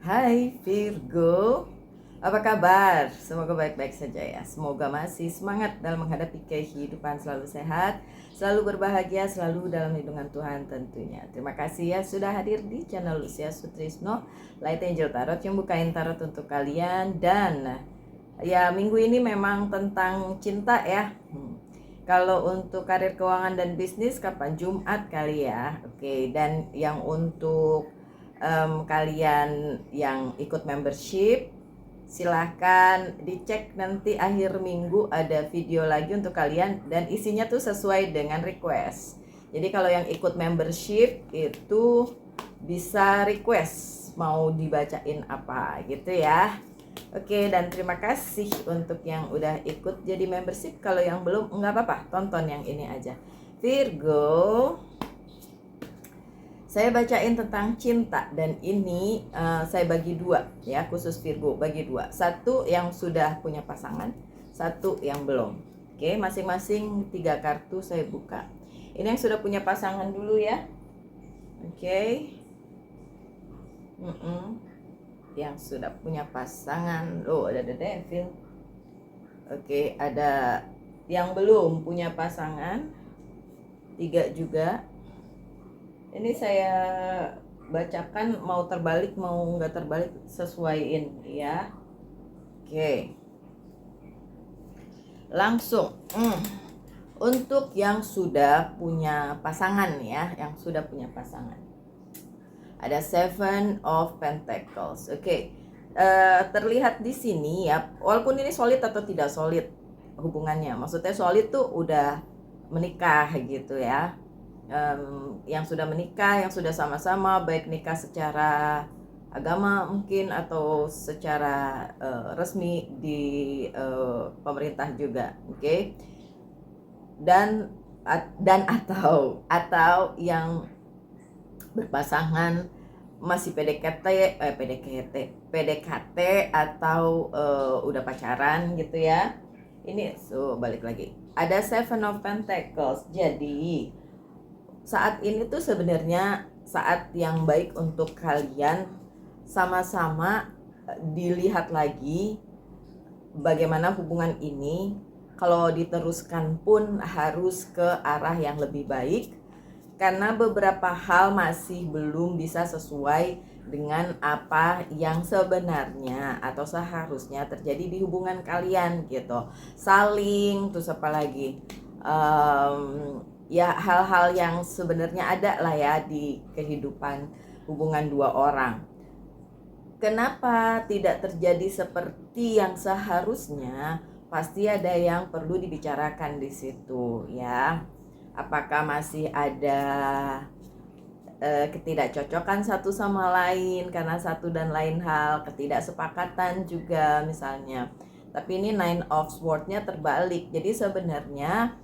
Hai Virgo, apa kabar? Semoga baik-baik saja ya. Semoga masih semangat dalam menghadapi kehidupan, selalu sehat, selalu berbahagia, selalu dalam lindungan Tuhan tentunya. Terima kasih ya sudah hadir di channel Lucia Sutrisno, Light Angel Tarot yang bukain tarot untuk kalian. Dan ya minggu ini memang tentang cinta ya. Kalau untuk karir, keuangan, dan bisnis kapan? Jumat kali ya. Oke, dan yang untuk kalian yang ikut membership, silahkan dicek nanti akhir minggu ada video lagi untuk kalian dan isinya tuh sesuai dengan request. Jadi kalau yang ikut membership itu bisa request mau dibacain apa gitu ya. Oke, dan terima kasih untuk yang udah ikut jadi membership. Kalau yang belum, nggak apa-apa, tonton yang ini aja. Virgo, saya bacain tentang cinta dan ini saya bagi dua ya, khusus Virgo bagi dua. Satu yang sudah punya pasangan, satu yang belum. Oke, masing-masing 3 kartu saya buka. Ini yang sudah punya pasangan dulu ya. Oke. Yang sudah punya pasangan, ada The Devil. Oke, ada yang belum punya pasangan, 3 juga. Ini saya bacakan mau terbalik mau nggak terbalik, sesuaiin ya. Oke, langsung untuk yang sudah punya pasangan ya, yang sudah punya pasangan ada Seven of Pentacles. Oke, terlihat di sini ya, walaupun ini solid atau tidak solid hubungannya, maksudnya solid tuh udah menikah gitu ya. Yang sudah menikah, yang sudah sama-sama, baik nikah secara agama mungkin atau secara resmi di pemerintah juga, oke. Dan atau yang berpasangan masih PDKT atau udah pacaran gitu ya. Ini balik lagi ada Seven of Pentacles. Jadi saat ini tuh sebenarnya saat yang baik untuk kalian sama-sama dilihat lagi bagaimana hubungan ini. Kalau diteruskan pun harus ke arah yang lebih baik, karena beberapa hal masih belum bisa sesuai dengan apa yang sebenarnya atau seharusnya terjadi di hubungan kalian gitu. Saling, terus apa lagi, ya hal-hal yang sebenarnya ada lah ya di kehidupan hubungan dua orang. Kenapa tidak terjadi seperti yang seharusnya? Pasti ada yang perlu dibicarakan di situ ya. Apakah masih ada ketidakcocokan satu sama lain karena satu dan lain hal, ketidaksepakatan juga misalnya. Tapi ini Nine of Swords-nya terbalik. Jadi sebenarnya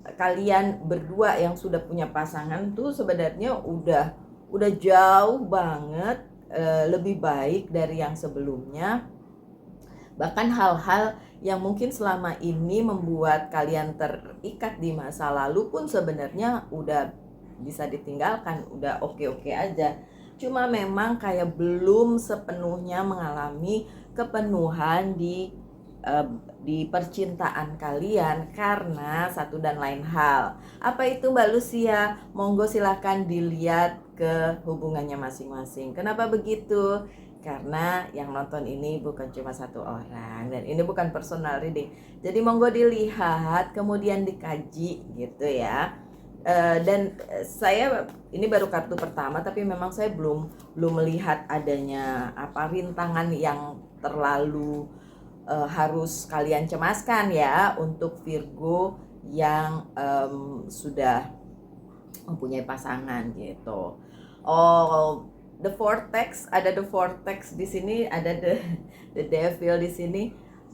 kalian berdua yang sudah punya pasangan tuh sebenarnya udah jauh banget lebih baik dari yang sebelumnya. Bahkan hal-hal yang mungkin selama ini membuat kalian terikat di masa lalu pun sebenarnya udah bisa ditinggalkan, udah oke-oke aja. Cuma memang kayak belum sepenuhnya mengalami kepenuhan di percintaan kalian karena satu dan lain hal. Apa itu Mbak Lucia? Monggo silahkan dilihat ke hubungannya masing-masing. Kenapa begitu? Karena yang nonton ini bukan cuma satu orang dan ini bukan personal reading. Jadi monggo dilihat kemudian dikaji gitu ya. Dan saya ini baru kartu pertama, tapi memang saya belum melihat adanya rintangan yang terlalu harus kalian cemaskan ya untuk Virgo yang sudah mempunyai pasangan gitu. The vortex, ada the vortex di sini, ada the devil di sini.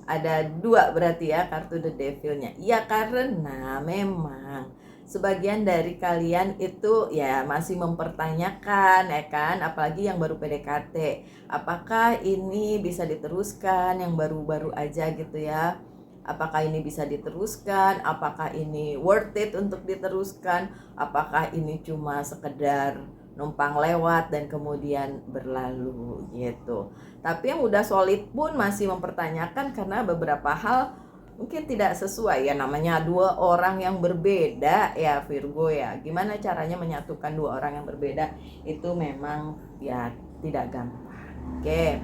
Ada 2 berarti ya kartu the devilnya. Ya karena memang sebagian dari kalian itu ya masih mempertanyakan ya kan, apalagi yang baru PDKT. Apakah ini bisa diteruskan, yang baru-baru aja gitu ya. Apakah ini bisa diteruskan? Apakah ini worth it untuk diteruskan? Apakah ini cuma sekedar numpang lewat dan kemudian berlalu gitu. Tapi yang udah solid pun masih mempertanyakan karena beberapa hal mungkin tidak sesuai ya, namanya dua orang yang berbeda ya Virgo ya. Gimana caranya menyatukan dua orang yang berbeda itu memang ya tidak gampang. Oke.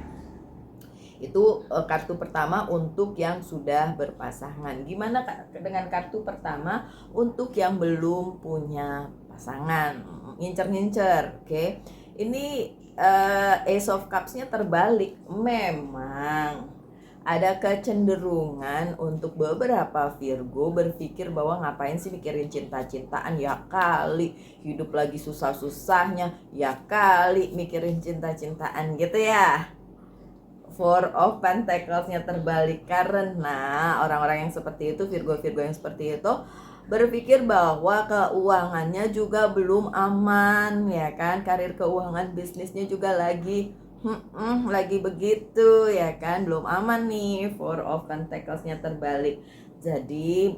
Itu kartu pertama untuk yang sudah berpasangan. Gimana dengan kartu pertama untuk yang belum punya pasangan? Ngincer-ngincer, oke. Ini Ace of Cups-nya terbalik. Memang ada kecenderungan untuk beberapa Virgo berpikir bahwa ngapain sih mikirin cinta-cintaan, ya kali hidup lagi susah-susahnya, ya kali mikirin cinta-cintaan gitu ya. Four of Pentacles-nya terbalik karena orang-orang yang seperti itu, Virgo-Virgo yang seperti itu berpikir bahwa keuangannya juga belum aman ya kan, karir keuangan bisnisnya juga lagi begitu ya kan, belum aman nih. Four of Pentacles-nya terbalik. Jadi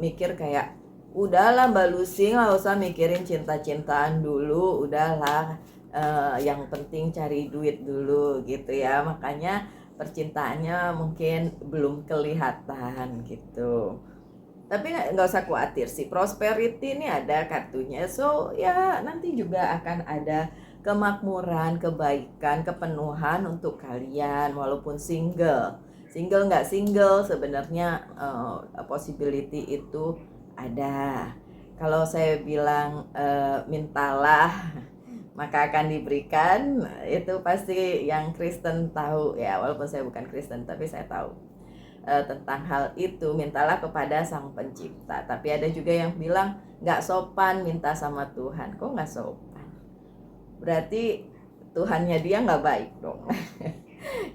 mikir kayak udahlah Mbak Lucy, nggak usah mikirin cinta-cintaan dulu, udahlah yang penting cari duit dulu gitu ya. Makanya percintaannya mungkin belum kelihatan gitu. Tapi nggak usah khawatir sih, prosperity ini ada kartunya. So ya nanti juga akan ada kemakmuran, kebaikan, kepenuhan untuk kalian walaupun single nggak single sebenarnya possibility itu ada. Kalau saya bilang mintalah maka akan diberikan, itu pasti yang Kristen tahu ya, walaupun saya bukan Kristen tapi saya tahu tentang hal itu. Mintalah kepada Sang Pencipta. Tapi ada juga yang bilang nggak sopan minta sama Tuhan. Kok nggak sopan? Berarti Tuhannya dia nggak baik dong.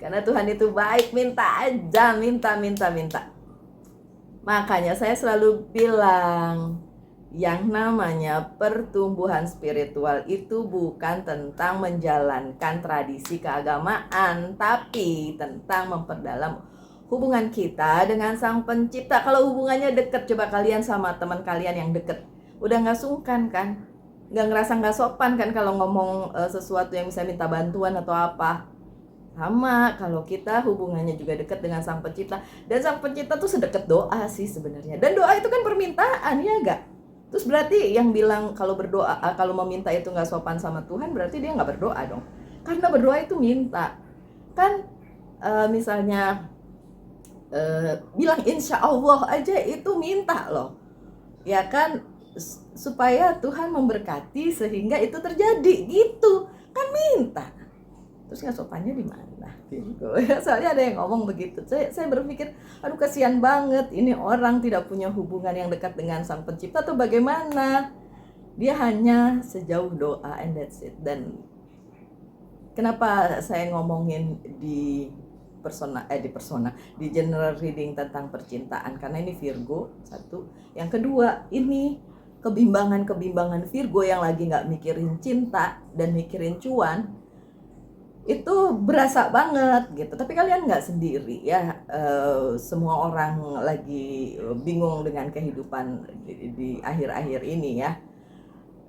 Karena Tuhan itu baik, minta aja, minta. Makanya saya selalu bilang, yang namanya pertumbuhan spiritual itu bukan tentang menjalankan tradisi keagamaan, tapi tentang memperdalam hubungan kita dengan Sang Pencipta. Kalau hubungannya deket, coba kalian sama teman kalian yang deket, udah gak sungkan kan? Gak ngerasa gak sopan kan kalau ngomong sesuatu yang bisa minta bantuan atau apa? Sama kalau kita hubungannya juga dekat dengan Sang Pencipta. Dan Sang Pencipta tuh sedekat doa sih sebenarnya. Dan doa itu kan permintaan, ya gak? Terus berarti yang bilang kalau berdoa, kalau meminta itu gak sopan sama Tuhan, berarti dia gak berdoa dong. Karena berdoa itu minta. Kan misalnya bilang insya Allah aja itu minta loh, ya kan, supaya Tuhan memberkati sehingga itu terjadi gitu kan, minta. Terus nggak sopannya di mana gitu ya? Soalnya ada yang ngomong begitu. Saya berpikir, aduh kasihan banget, ini orang tidak punya hubungan yang dekat dengan Sang Pencipta atau bagaimana? Dia hanya sejauh doa and that's it. Dan kenapa saya ngomongin di general reading tentang percintaan, karena ini Virgo satu, yang kedua ini kebimbangan Virgo yang lagi nggak mikirin cinta dan mikirin cuan, itu berasa banget gitu. Tapi kalian nggak sendiri ya, semua orang lagi bingung dengan kehidupan di akhir-akhir ini ya.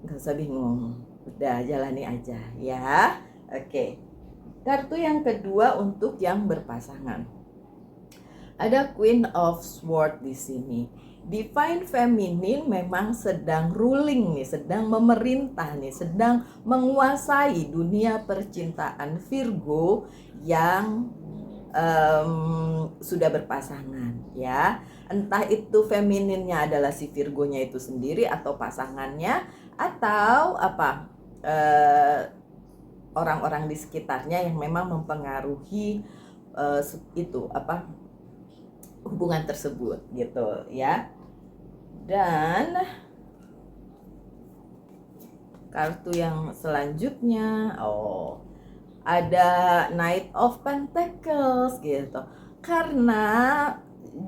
Nggak usah bingung, udah jalani aja ya. Oke. Kartu yang kedua untuk yang berpasangan. Ada Queen of Swords di sini. Divine Feminine memang sedang ruling nih, sedang memerintah nih, sedang menguasai dunia percintaan Virgo yang sudah berpasangan ya. Entah itu femininnya adalah si Virgonya itu sendiri atau pasangannya, atau apa, orang-orang di sekitarnya yang memang mempengaruhi itu apa, hubungan tersebut gitu ya. Dan kartu yang selanjutnya ada Knight of Pentacles gitu. Karena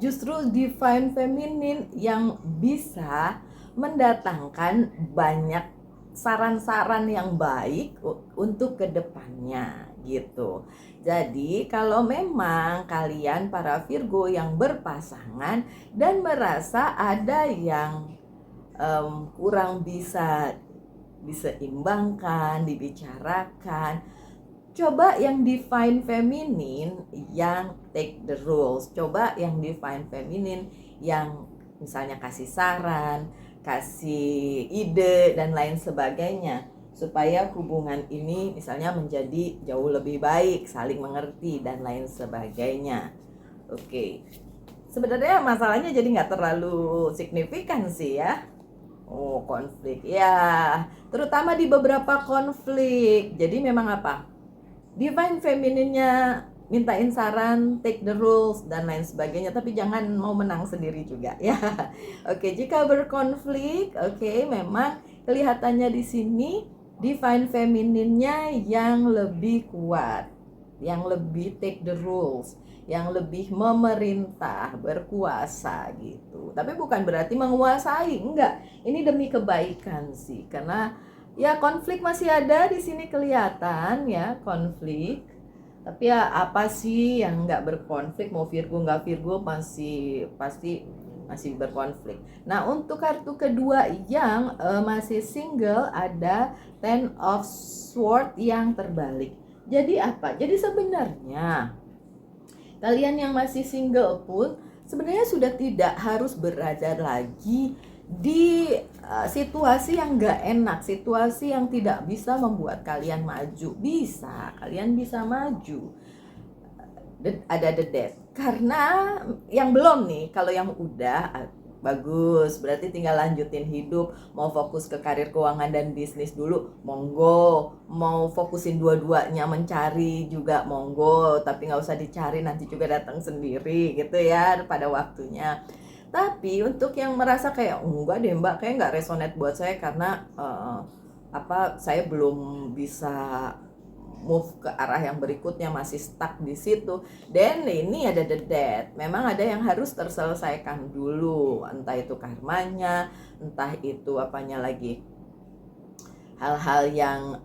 justru Divine Feminine yang bisa mendatangkan banyak saran-saran yang baik untuk kedepannya gitu. Jadi kalau memang kalian para Virgo yang berpasangan dan merasa ada yang kurang bisa diseimbangkan, dibicarakan. Coba yang divine feminine yang take the rules. Coba yang divine feminine yang misalnya kasih saran, kasih ide dan lain sebagainya, supaya hubungan ini misalnya menjadi jauh lebih baik, saling mengerti dan lain sebagainya. Oke, sebenarnya masalahnya jadi nggak terlalu signifikan sih ya. Oh, konflik ya, terutama di beberapa konflik. Jadi memang apa, divine femininnya mintain saran, take the rules dan lain sebagainya, tapi jangan mau menang sendiri juga ya. Oke, jika berkonflik, oke, memang kelihatannya di sini divine femininnya yang lebih kuat, yang lebih take the rules, yang lebih memerintah, berkuasa gitu. Tapi bukan berarti menguasai, enggak. Ini demi kebaikan sih, karena ya konflik masih ada di sini kelihatan ya, konflik. Tapi ya apa sih yang nggak berkonflik, mau Virgo nggak Virgo masih pasti masih berkonflik. Nah, untuk kartu kedua yang masih single ada Ten of Swords yang terbalik. Jadi apa? Jadi sebenarnya kalian yang masih single pun sebenarnya sudah tidak harus berada lagi di situasi yang gak enak, situasi yang tidak bisa membuat kalian maju. Bisa, kalian bisa maju. Ada the death. Karena yang belum nih, kalau yang udah bagus, berarti tinggal lanjutin hidup. Mau fokus ke karir, keuangan, dan bisnis dulu, monggo. Mau fokusin dua-duanya mencari juga, monggo. Tapi gak usah dicari, nanti juga datang sendiri gitu ya pada waktunya. Tapi untuk yang merasa kayak enggak deh mbak, kayak nggak resonate buat saya karena saya belum bisa move ke arah yang berikutnya, masih stuck di situ. Dan ini ada the death. Memang ada yang harus terselesaikan dulu, entah itu karmanya, entah itu apanya lagi, hal-hal yang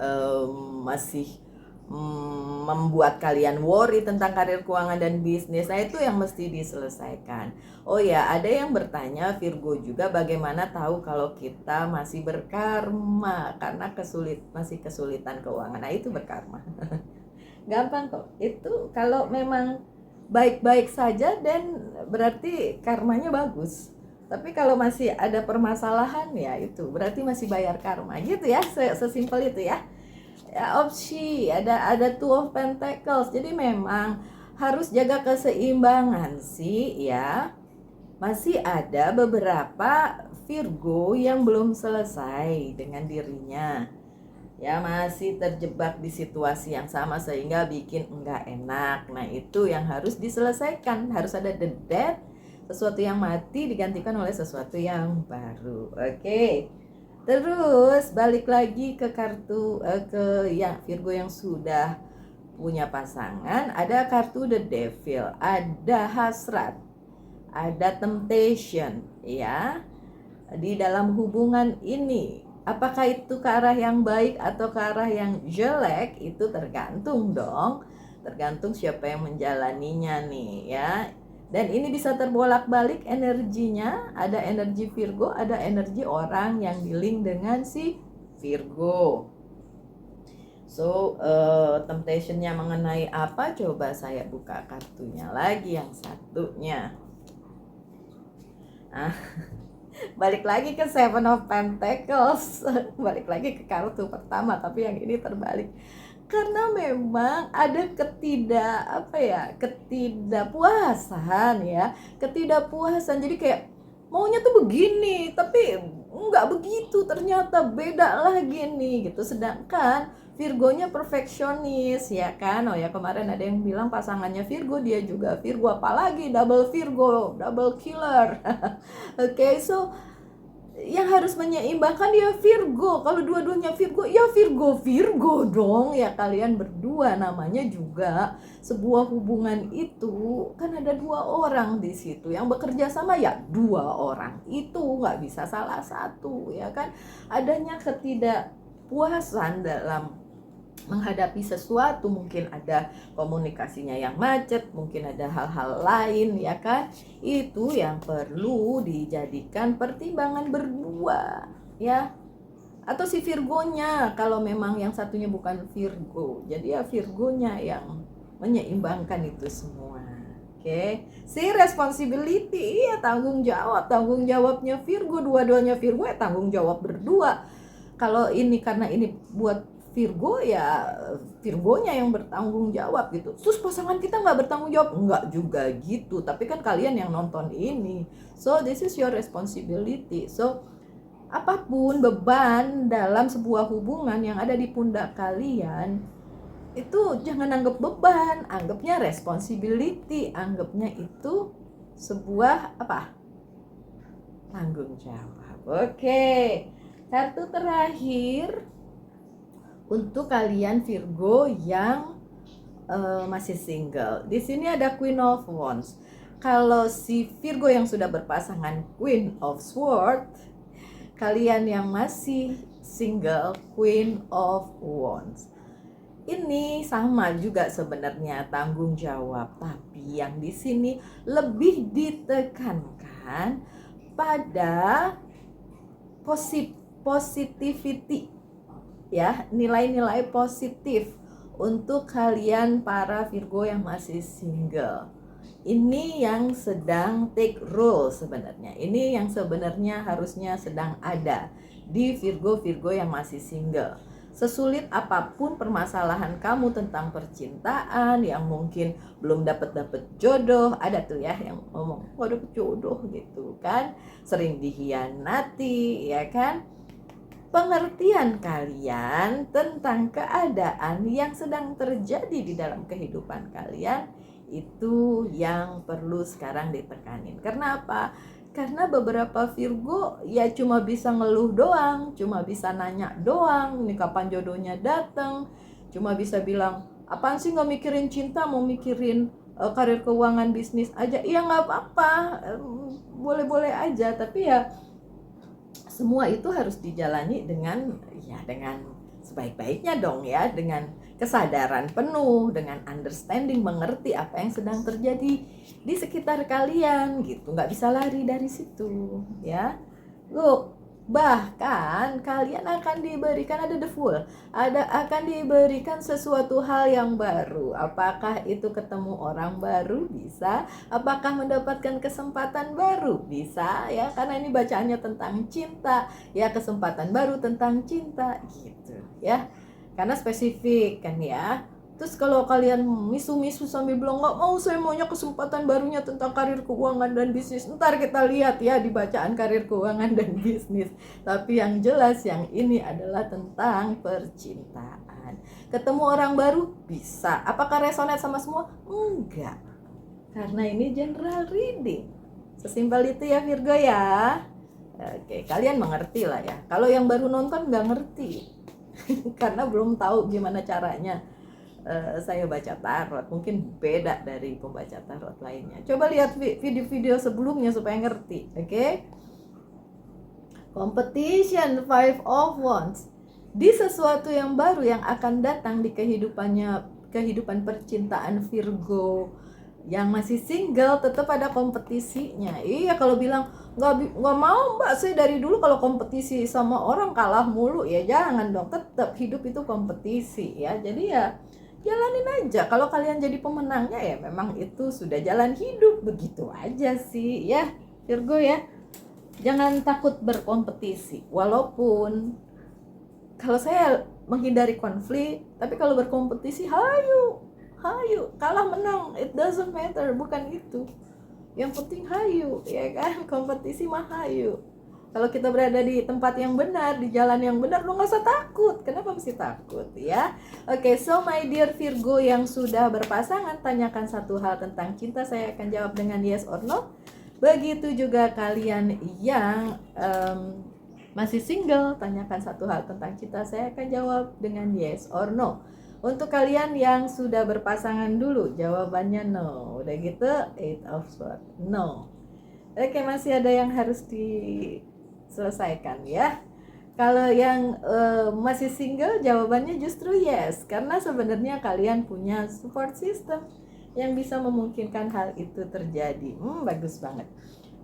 masih membuat kalian worry tentang karir, keuangan, dan bisnis. Nah, itu yang mesti diselesaikan. Oh ya, ada yang bertanya Virgo juga, bagaimana tahu kalau kita masih berkarma karena masih kesulitan keuangan. Nah, itu berkarma. Gampang kok. Itu kalau memang baik-baik saja dan berarti karmanya bagus. Tapi kalau masih ada permasalahan ya itu berarti masih bayar karma gitu ya. Sesimpel itu ya. Ya, opsi ada Two of Pentacles. Jadi memang harus jaga keseimbangan sih ya. Masih ada beberapa Virgo yang belum selesai dengan dirinya. Ya, masih terjebak di situasi yang sama sehingga bikin enggak enak. Nah, itu yang harus diselesaikan. Harus ada the death, sesuatu yang mati digantikan oleh sesuatu yang baru. Oke. Terus balik lagi ke kartu ke yang Virgo yang sudah punya pasangan, ada kartu the devil, ada hasrat, ada temptation ya. Di dalam hubungan ini, apakah itu ke arah yang baik atau ke arah yang jelek, itu tergantung dong. Tergantung siapa yang menjalaninya nih ya. Dan ini bisa terbolak-balik energinya. Ada energi Virgo, ada energi orang yang dealing dengan si Virgo. So, temptationnya mengenai apa? Coba saya buka kartunya lagi yang satunya. Nah, balik lagi ke Seven of Pentacles. Balik lagi ke kartu pertama, tapi yang ini terbalik. Karena memang ada ketidakpuasan ya, ketidakpuasan. Jadi kayak maunya tuh begini, tapi nggak begitu, ternyata beda lagi nih gitu. Sedangkan Virgonya perfeksionis ya kan. Oh ya, kemarin ada yang bilang pasangannya Virgo, dia juga Virgo, apalagi double Virgo, double killer. Oke, so yang harus menyeimbangkan dia Virgo. Kalau dua-duanya Virgo, ya Virgo dong ya. Kalian berdua namanya juga sebuah hubungan itu kan ada dua orang di situ yang bekerja sama, ya dua orang itu nggak bisa salah satu ya kan. Adanya ketidakpuasan dalam menghadapi sesuatu, mungkin ada komunikasinya yang macet, mungkin ada hal-hal lain ya kan. Itu yang perlu dijadikan pertimbangan berdua ya. atau si Virgonya kalau memang yang satunya bukan Virgo. Jadi ya Virgonya yang menyeimbangkan itu semua. Oke, si responsibility, iya tanggung jawabnya Virgo, dua-duanya Virgo ya tanggung jawab berdua. Kalau ini karena ini buat Virgo ya Virgonya yang bertanggung jawab gitu. Terus pasangan kita nggak bertanggung jawab? Nggak juga gitu. Tapi kan kalian yang nonton ini. So this is your responsibility. So apapun beban dalam sebuah hubungan yang ada di pundak kalian, itu jangan anggap beban, anggapnya responsibility, anggapnya itu sebuah apa? Tanggung jawab. Oke. Satu terakhir untuk kalian Virgo yang masih single. Di sini ada Queen of Wands. Kalau si Virgo yang sudah berpasangan Queen of Swords, kalian yang masih single Queen of Wands. Ini sama juga sebenarnya tanggung jawab, tapi yang di sini lebih ditekankan pada positivity, ya, nilai-nilai positif untuk kalian para Virgo yang masih single. Ini yang sedang take role sebenarnya. Ini yang sebenarnya harusnya sedang ada di Virgo yang masih single. Sesulit apapun permasalahan kamu tentang percintaan, yang mungkin belum dapat jodoh, ada tuh ya yang ngomong, waduh jodoh gitu kan, sering dihianati, ya kan? Pengertian kalian tentang keadaan yang sedang terjadi di dalam kehidupan kalian itu yang perlu sekarang ditekanin. Karena apa? Karena beberapa Virgo ya cuma bisa ngeluh doang, cuma bisa nanya doang, ini kapan jodohnya datang, cuma bisa bilang, apaan sih nggak mikirin cinta, mau mikirin karir keuangan bisnis aja. Iya nggak apa-apa, boleh-boleh aja, tapi ya semua itu harus dijalani dengan sebaik-baiknya dong ya, dengan kesadaran penuh, dengan understanding, mengerti apa yang sedang terjadi di sekitar kalian gitu. Nggak bisa lari dari situ ya. Look, bahkan kalian akan diberikan, ada the full, akan diberikan sesuatu hal yang baru. Apakah itu ketemu orang baru? Bisa. Apakah mendapatkan kesempatan baru? Bisa ya, karena ini bacaannya tentang cinta ya, kesempatan baru tentang cinta gitu ya, karena spesifik kan ya. Terus kalau kalian misu-misu sambil bilang nggak mau, saya maunya kesempatan barunya tentang karir keuangan dan bisnis, ntar kita lihat ya di bacaan karir keuangan dan bisnis. Tapi yang jelas yang ini adalah tentang percintaan. Ketemu orang baru bisa. Apakah resonate sama semua? Enggak, karena ini general reading. Sesimpel itu ya Virgo ya. Oke, kalian mengerti lah ya. Kalau yang baru nonton nggak ngerti karena belum tahu gimana caranya saya baca tarot, mungkin beda dari pembaca tarot lainnya. Coba lihat video-video sebelumnya supaya ngerti, oke? Competition, 5 of Wands. Di sesuatu yang baru yang akan datang di kehidupan percintaan Virgo yang masih single, tetap ada kompetisinya. Iya, kalau bilang nggak mau mbak, saya dari dulu kalau kompetisi sama orang kalah mulu, ya jangan dong. Tetap hidup itu kompetisi ya. Jadi ya jalanin aja. Kalau kalian jadi pemenangnya ya memang itu sudah jalan hidup, begitu aja sih ya Virgo ya. Jangan takut berkompetisi, walaupun kalau saya menghindari konflik, tapi kalau berkompetisi hayu, kalah menang it doesn't matter, bukan itu yang penting, hayu ya kan. Kompetisi mah hayu. Kalau kita berada di tempat yang benar, di jalan yang benar, lo gak usah takut. Kenapa mesti takut ya? Oke, so my dear Virgo yang sudah berpasangan, tanyakan satu hal tentang cinta, saya akan jawab dengan yes or no. Begitu juga kalian yang masih single, tanyakan satu hal tentang cinta, saya akan jawab dengan yes or no. Untuk kalian yang sudah berpasangan dulu, jawabannya no. Udah gitu, 8 of Swords, no. Oke, masih ada yang harus diselesaikan ya. Kalau yang masih single, jawabannya justru yes, karena sebenarnya kalian punya support system yang bisa memungkinkan hal itu terjadi. Bagus banget.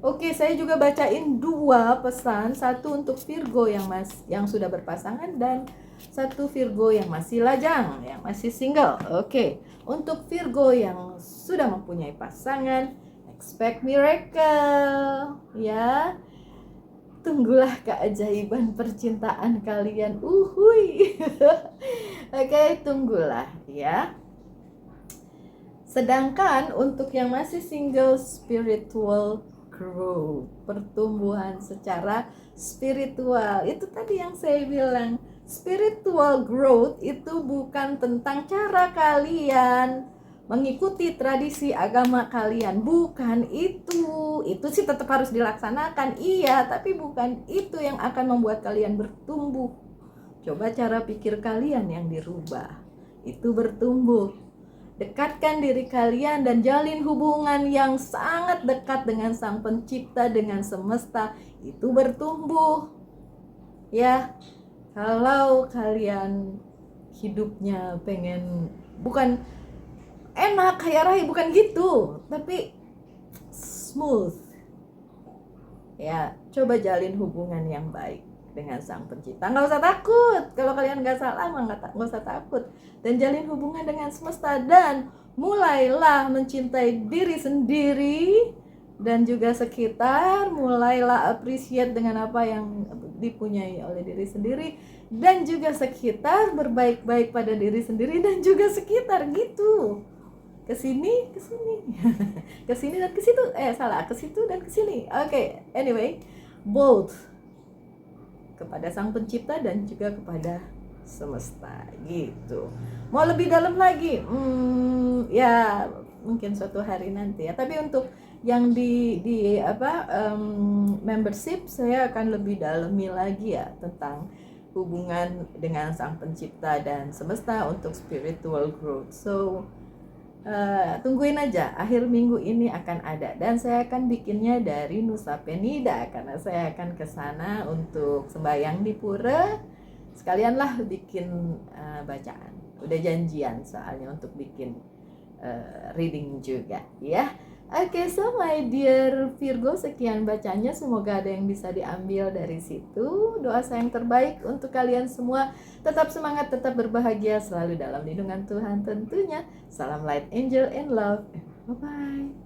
Oke, saya juga bacain 2 pesan, satu untuk Virgo yang sudah berpasangan dan satu Virgo yang masih lajang, yang masih single. Oke, untuk Virgo yang sudah mempunyai pasangan, expect miracle, ya. Tunggulah keajaiban percintaan kalian. Uhuy. Oke, tunggulah ya. Sedangkan untuk yang masih single, spiritual growth, pertumbuhan secara spiritual. Itu tadi yang saya bilang, spiritual growth itu bukan tentang cara kalian mengikuti tradisi agama kalian, bukan itu sih tetap harus dilaksanakan, iya, tapi bukan itu yang akan membuat kalian bertumbuh. Coba cara pikir kalian yang dirubah, itu bertumbuh. Dekatkan diri kalian dan jalin hubungan yang sangat dekat dengan Sang Pencipta, dengan semesta, itu bertumbuh. Ya, kalau kalian hidupnya pengen bukan enak kayak Rai, bukan gitu, tapi smooth. Ya, coba jalin hubungan yang baik dengan Sang Pencipta. Nggak usah takut. Kalau kalian nggak salah, nggak usah takut. Dan jalin hubungan dengan semesta. Dan mulailah mencintai diri sendiri dan juga sekitar. Mulailah appreciate dengan apa yang dipunyai oleh diri sendiri dan juga sekitar. Berbaik-baik pada diri sendiri dan juga sekitar, gitu. Kesini kesini dan kesitu, kesitu dan kesini. Oke, anyway, both kepada Sang Pencipta dan juga kepada semesta, gitu. Mau lebih dalam lagi, ya mungkin suatu hari nanti ya. Tapi untuk yang di membership, saya akan lebih dalami lagi ya tentang hubungan dengan Sang Pencipta dan semesta untuk spiritual growth. So tungguin aja, akhir minggu ini akan ada, dan saya akan bikinnya dari Nusa Penida karena saya akan ke sana untuk sembahyang di pura, sekalianlah bikin bacaan. Udah janjian soalnya untuk bikin reading juga ya. Oke, so my dear Virgo, sekian bacanya, semoga ada yang bisa diambil dari situ. Doa saya yang terbaik untuk kalian semua. Tetap semangat, tetap berbahagia, selalu dalam lindungan Tuhan tentunya. Salam light, angel, and love. Bye-bye.